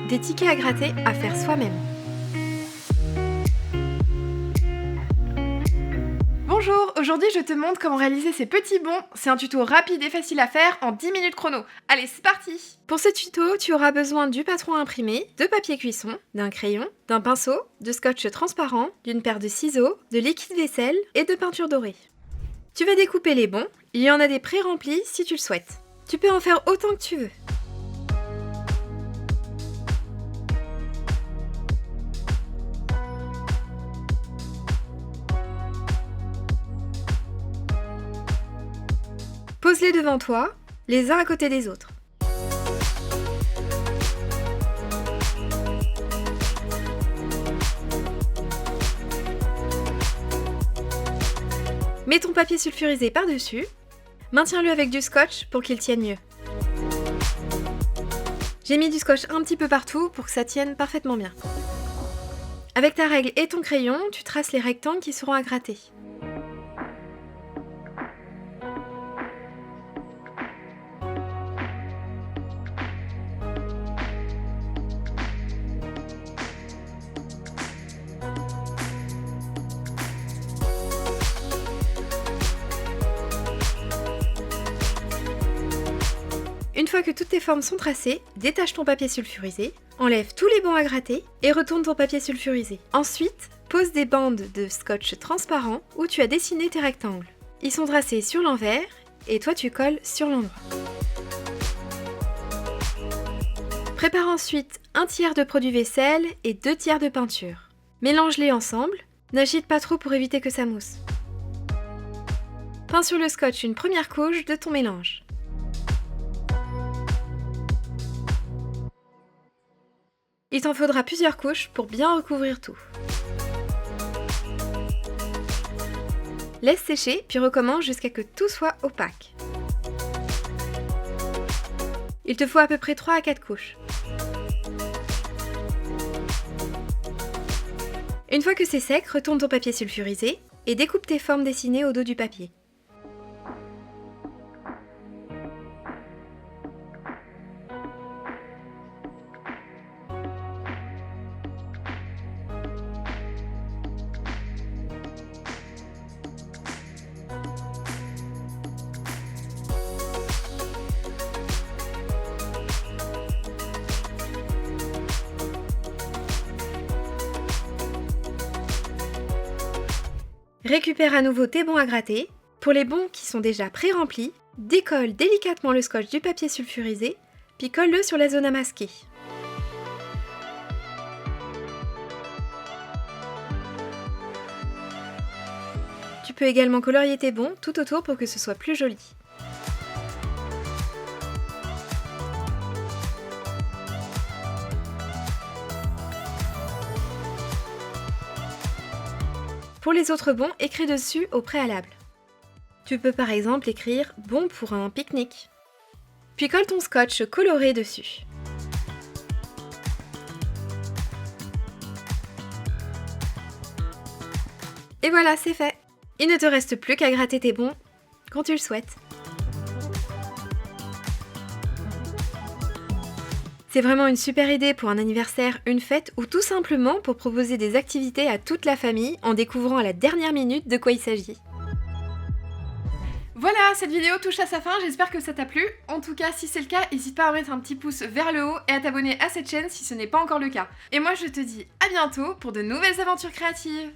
des tickets à gratter à faire soi-même. Bonjour, aujourd'hui je te montre comment réaliser ces petits bons. C'est un tuto rapide et facile à faire en 10 minutes chrono. Allez, c'est parti! Pour ce tuto, tu auras besoin du patron imprimé, de papier cuisson, d'un crayon, d'un pinceau, de scotch transparent, d'une paire de ciseaux, de liquide vaisselle et de peinture dorée. Tu vas découper les bons, il y en a des pré-remplis si tu le souhaites. Tu peux en faire autant que tu veux. Pose-les devant toi, les uns à côté des autres. Mets ton papier sulfurisé par-dessus. Maintiens-le avec du scotch pour qu'il tienne mieux. J'ai mis du scotch un petit peu partout pour que ça tienne parfaitement bien. Avec ta règle et ton crayon, tu traces les rectangles qui seront à gratter. Une fois que toutes tes formes sont tracées, détache ton papier sulfurisé, enlève tous les bons à gratter et retourne ton papier sulfurisé. Ensuite, pose des bandes de scotch transparent où tu as dessiné tes rectangles. Ils sont tracés sur l'envers et toi tu colles sur l'endroit. Prépare ensuite un tiers de produit vaisselle et 2 tiers de peinture. Mélange-les ensemble, n'agite pas trop pour éviter que ça mousse. Peins sur le scotch une première couche de ton mélange. Il t'en faudra plusieurs couches pour bien recouvrir tout. Laisse sécher, puis recommence jusqu'à que tout soit opaque. Il te faut à peu près 3 à 4 couches. Une fois que c'est sec, retourne ton papier sulfurisé et découpe tes formes dessinées au dos du papier. Récupère à nouveau tes bons à gratter. Pour les bons qui sont déjà pré-remplis, décolle délicatement le scotch du papier sulfurisé, puis colle-le sur la zone à masquer. Tu peux également colorier tes bons tout autour pour que ce soit plus joli. Pour les autres bons, écris dessus au préalable. Tu peux par exemple écrire « Bon pour un pique-nique ». Puis colle ton scotch coloré dessus. Et voilà, c'est fait. Il ne te reste plus qu'à gratter tes bons quand tu le souhaites. C'est vraiment une super idée pour un anniversaire, une fête ou tout simplement pour proposer des activités à toute la famille en découvrant à la dernière minute de quoi il s'agit. Voilà, cette vidéo touche à sa fin, j'espère que ça t'a plu. En tout cas, si c'est le cas, n'hésite pas à mettre un petit pouce vers le haut et à t'abonner à cette chaîne si ce n'est pas encore le cas. Et moi je te dis à bientôt pour de nouvelles aventures créatives.